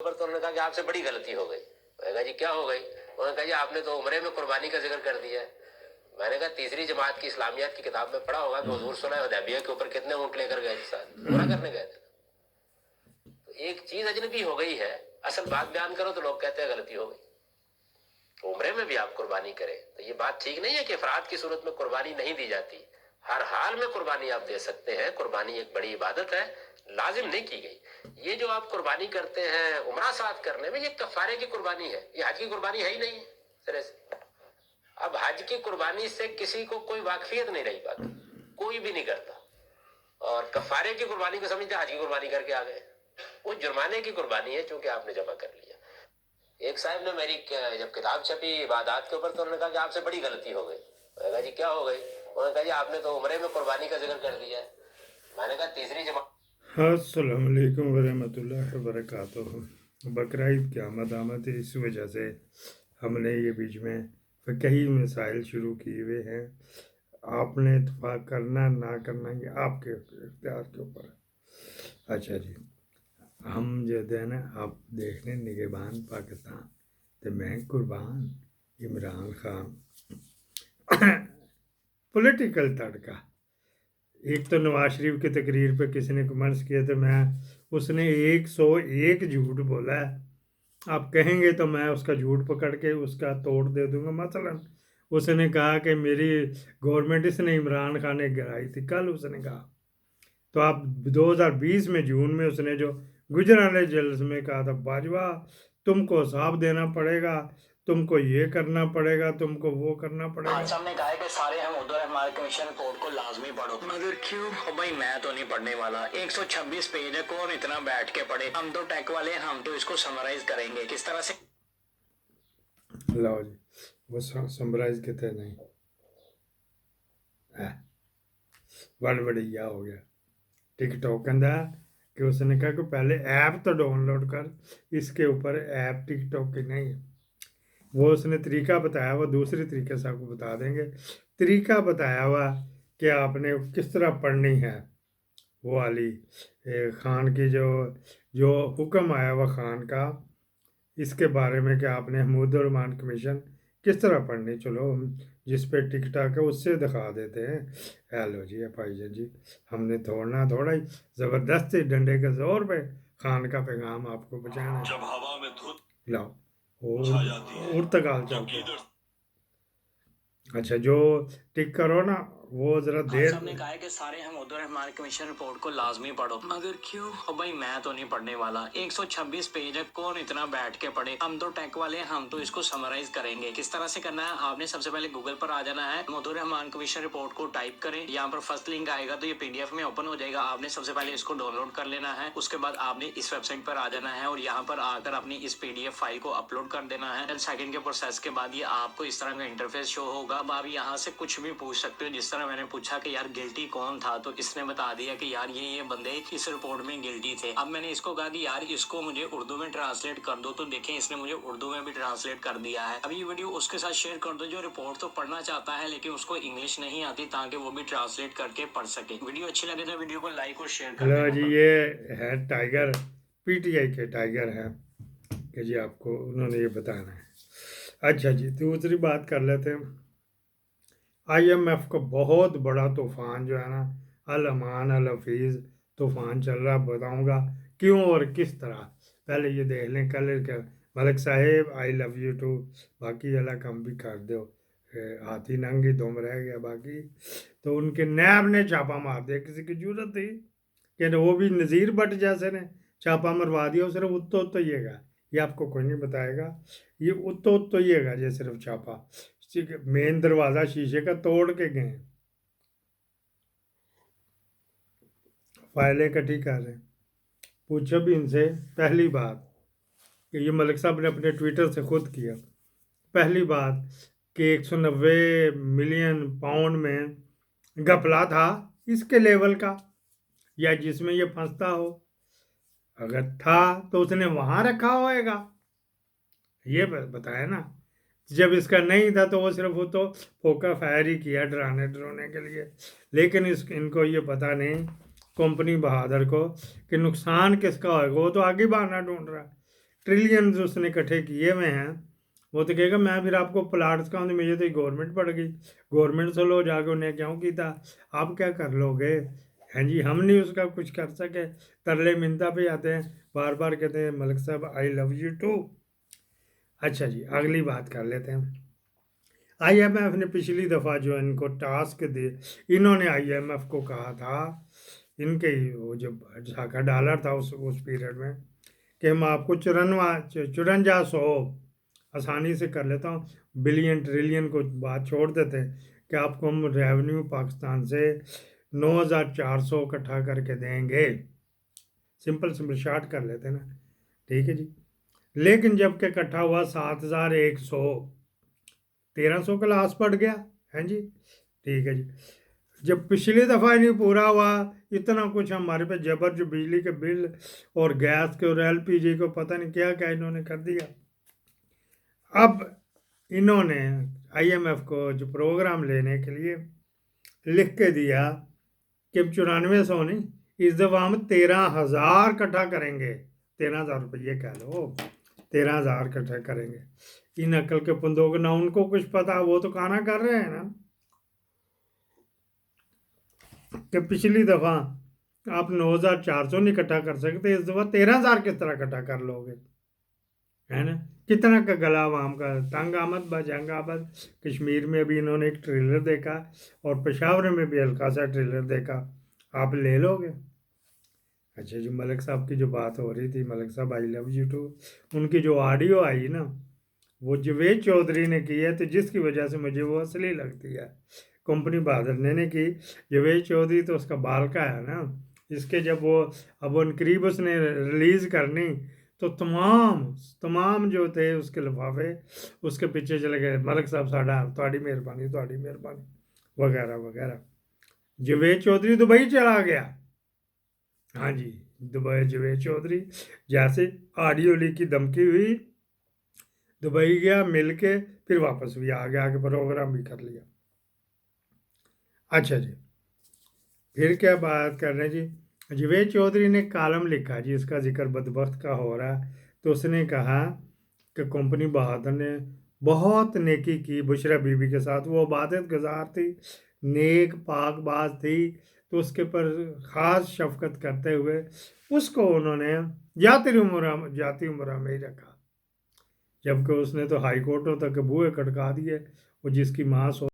पर तो उन्होंने कहा कि आपसे बड़ी गलती हो गई। मैंने कहा जी क्या हो गई? उन्होंने कहा जी आपने तो उम्रे में कुर्बानी का जिक्र कर दिया है। मैंने कहा तीसरी जमात की इस्लामियात की किताब में पढ़ा होगा कि हुजूर सुलह हुदैबिया के ऊपर कितने ऊंट लेकर गए थे, साथ उम्रा करने गए थे। तो एक चीज अजनबी हो गई है, असल बात बयान करो तो लोग कहते हैं गलती हो गई। उम्रे में भी आप कुर्बानी करें तो ये बात ठीक नहीं है कि अफराद की सूरत में कुर्बानी नहीं दी जाती। हर हाल में कुर्बानी आप दे सकते हैं। कुर्बानी एक बड़ी इबादत है, लाजिम नहीं की गई। ये जो आप कुर्बानी करते हैं उम्रा साथ करने में, ये कफारे की कुर्बानी है, ये हज की कुर्बानी है ही नहीं तरह से। अब हज की कुर्बानी से किसी को कोई वाकफियत नहीं रही पाती, कोई भी नहीं करता। और कफारे की कुर्बानी को समझते हज की कुर्बानी करके आ गए। वो जुर्माने की कुर्बानी है चूंकि आपने जमा कर लिया। एक साहब ने मेरी जब किताब छपी इबादत के ऊपर तो उन्होंने कहा कि आपसे बड़ी गलती हो गई। मैंने कहा जी क्या हो गई? उन्होंने कहा जी आपने तो उम्रे में कुर्बानी का जिक्र कर दिया है। मैंने कहा तीसरी जमा। अस्सलाम वालेकुम वरहमतुल्लाहि वबरकातुहू। बकरा ईद की आमद है, इस वजह से हमने ये बीच में कई मसाइल शुरू किए हुए हैं। आपने इत्फाक करना ना करना ये आपके इख्तियार के ऊपर है। अच्छा जी, हम जो है ना आप देखने निगहबान पाकिस्तान तो मैं कुर्बान इमरान खान पॉलिटिकल तड़का। एक तो नवाज शरीफ की तकरीर पे किसी ने कमेंट्स किए थे, मैं उसने 101 झूठ बोला है। आप कहेंगे तो मैं उसका झूठ पकड़ के उसका तोड़ दे दूंगा। मसलन उसने कहा कि मेरी गवर्नमेंट इसने इमरान खान ने गिराई थी, कल उसने कहा। तो आप 2020 में जून में उसने जो गुजरात जल्स में कहा था, बाजवा तुमको हिसाब देना पड़ेगा, तुमको ये करना पड़ेगा, तुमको वो करना पड़ेगा। आज हमने कहा है कि सारे हम उधर हमारे कमीशन रिपोर्ट को लाजमी पढ़ो। मगर क्यों? भाई मैं तो नहीं पढ़ने वाला। 126 पेज है, कौन इतना बैठ के पढ़े? हम तो टेक वाले, हम तो इसको समराइज करेंगे किस तरह से। लो जी, वो समराइज कहते नहीं, बढ़िया हो गया। टिकटॉक कहता कि उसने कहा कि पहले ऐप तो डाउनलोड कर, इसके ऊपर ऐप टिकटॉक की नहीं है। वो उसने तरीका बताया, वो दूसरे तरीके से आपको बता देंगे। तरीका बताया हुआ कि आपने किस तरह पढ़नी है। वो वाली खान की जो जो हुक्म आया हुआ खान का, इसके बारे में कि आपने महमूदुर रहमान कमीशन किस तरह पढ़नी। चलो हम जिस पे टिकटॉक है उससे दिखा देते हैं। हेलो जी भाईजान जी, हमने थोड़ा ही ज़बरदस्ती डंडे के जोर पे खान का पैगाम आपको बचाना है। जब हवा में धुंध लाओ छा जाती है उर्तकाल तो चलते। किधर अच्छा, जो टिक करो ना वो जरा देर। हमने कहा है कि सारे हम उधर हमारे कमीशन रिपोर्ट को लाजमी पढ़ो। मगर क्यों? भाई मैं तो नहीं पढ़ने वाला। 126 पेज है, कौन इतना बैठ के पढ़े? हम तो टेक वाले, हम तो इसको समराइज करेंगे किस तरह से करना है। आपने सबसे पहले गूगल पर आ जाना है, उधर हमारे कमीशन रिपोर्ट को टाइप करें। यहाँ पर फर्स्ट लिंक आएगा तो ये पीडीएफ में ओपन हो जाएगा। आपने सबसे पहले इसको डाउनलोड कर लेना है। उसके बाद आपने इस वेबसाइट पर आ जाना है और यहाँ पर आकर अपनी इस पीडीएफ फाइल को अपलोड कर देना है। 10 सेकंड के प्रोसेस के बाद ये आपको इस तरह का इंटरफेस शो होगा। अब आप यहाँ से कुछ भी पूछ सकते हो। जिस तरह मैंने पूछा कि यार गिल्टी कौन था, तो इसने बता दिया कि यार ये बंदे इस रिपोर्ट में गिल्टी थे। अब मैंने इसको कहा कि यार इसको मुझे उर्दू में ट्रांसलेट कर दो, तो देखें इसने मुझे उर्दू में भी ट्रांसलेट कर दिया है। अब ये वीडियो उसके साथ शेयर कर दो जो रिपोर्ट तो पढ़ना चाहता है लेकिन उसको इंग्लिश नहीं आती, ताकि वो भी ट्रांसलेट करके पढ़ सके। वीडियो अच्छी लगे तो वीडियो को लाइक और शेयर कर हेलो देना। जी, ये है टाइगर, पीटीआई के टाइगर हैं कि जी आपको उन्होंने ये बताना है। अच्छा जी, दूसरी बात कर लेते हैं। आईएमएफ का बहुत बड़ा तूफान जो है ना, अल अमान अल हफीज़ तूफान चल रहा। बताऊंगा क्यों और किस तरह। पहले ये देख लें कल के मलिक साहेब, आई लव यू टू। बाकी अल्लाह कम भी कर दो, हाथी नंगी दुम रह गया बाकी। तो उनके नैब ने छापा मार दिया, किसी की जरूरत थी कि वो भी नज़ीर भट्ट जैसे ने छापा मरवा दिया। सिर्फ उत्तो ही है, ये आपको कोई नहीं बताएगा। ये उत्तो ही है जो सिर्फ छापा, मेन दरवाज़ा शीशे का तोड़ के गए, फाइलें इकट्ठी कर रहे हैं। पूछो भी इनसे। पहली बात कि ये मलिक साहब ने अपने ट्विटर से खुद किया। पहली बात कि 190 मिलियन पाउंड में घपला था इसके लेवल का, या जिसमें ये फंसता हो। अगर था तो उसने वहाँ रखा होएगा, ये बताया ना। जब इसका नहीं था तो वो सिर्फ वो तो फोका फायर ही किया डराने डराने के लिए। लेकिन इनको ये पता नहीं कंपनी बहादुर को कि नुकसान किसका होगा। वो तो आगे बहाना ढूंढ रहा है ट्रिलियन उसने इकट्ठे किए हुए हैं, वो तो कहेगा मैं फिर आपको प्लाट्स का मुझे तो गवर्नमेंट पड़ गई, गवर्नमेंट से लो जाके उन्हें क्यों किया, आप क्या कर लोगे। हैं जी, हम नहीं उसका कुछ कर सके, तरले मिन्नता पे आते हैं, बार बार कहते हैं मलिक साहब आई लव यू टू। अच्छा जी, अगली बात कर लेते हैं। IMF ने पिछली दफ़ा जो इनको टास्क दे, इन्होंने IMF को कहा था, इनके वो जो झाका डॉलर था उस पीरियड में, कि हम आपको 5400 आसानी से कर लेता हूँ, बिलियन ट्रिलियन को बात छोड़ देते कि आपको हम रेवेन्यू पाकिस्तान से 9400 इकट्ठा करके देंगे। सिंपल शॉर्ट कर लेते ना, ठीक है जी। लेकिन जबकि इकट्ठा हुआ 7100, 1300 का लाश पड़ गया, हैं जी, ठीक है जी। जब पिछली दफ़ा नहीं पूरा हुआ, इतना कुछ हमारे पे जबर, जो बिजली के बिल और गैस के और LPG को पता नहीं क्या क्या इन्होंने कर दिया। अब इन्होंने IMF को जो प्रोग्राम लेने के लिए लिख के दिया कि 9400 नहीं, इस दफ़ा हम 13,000 इकट्ठा करेंगे, 13,000 रुपये कह लो, 13,000 इकट्ठा करेंगे। इन अकल के पुंदों को ना उनको कुछ पता, वो तो खाना कर रहे हैं ना, कि पिछली दफ़ा आप 9,400 नहीं इकट्ठा कर सकते, इस दफ़ा 13,000 किस तरह इकट्ठा कर लोगे, है ना। कितना का गला आवाम का तंग आमद बजंग आमद। कश्मीर में भी इन्होंने एक ट्रेलर देखा और पेशावर में भी हल्का सा ट्रेलर देखा, आप ले लोगे। अच्छा जी, मलिक साहब की जो बात हो रही थी, मलिक साहब आई लव यू टू, उनकी जो ऑडियो आई ना, वो जवेद चौधरी ने की है, तो जिसकी वजह से मुझे वो असली लगती है। कंपनी बहादुर ने की, जवेद चौधरी तो उसका बाल का है ना, इसके जब वो अब उन करीब उसने रिलीज़ करनी, तो तमाम जो थे उसके लिफाफे उसके पीछे चले गए, मलिक साहब साडा थोड़ी मेहरबानी वगैरह वगैरह। जवेद चौधरी दुबई चला गया, हाँ जी, दुबई जवेद चौधरी जैसे ऑडियो लीक की धमकी हुई, दुबई गया, मिल के फिर वापस भी आ गया, आगे प्रोग्राम भी कर लिया। अच्छा जी, फिर क्या बात कर रहे हैं जी, जवेद चौधरी ने कालम लिखा जी, इसका जिक्र बदबख्त का हो रहा है, तो उसने कहा कि कंपनी बहादुर ने बहुत नेकी की बुशरा बीबी के साथ, वो इबादत गुजार थी, नेक पाकबाज थी, तो उसके पर ख़ास शफकत करते हुए उसको उन्होंने जाती उम्र में ही रखा, जबकि उसने तो हाई कोर्टों तक बूहे खटका दिए, और जिसकी माँ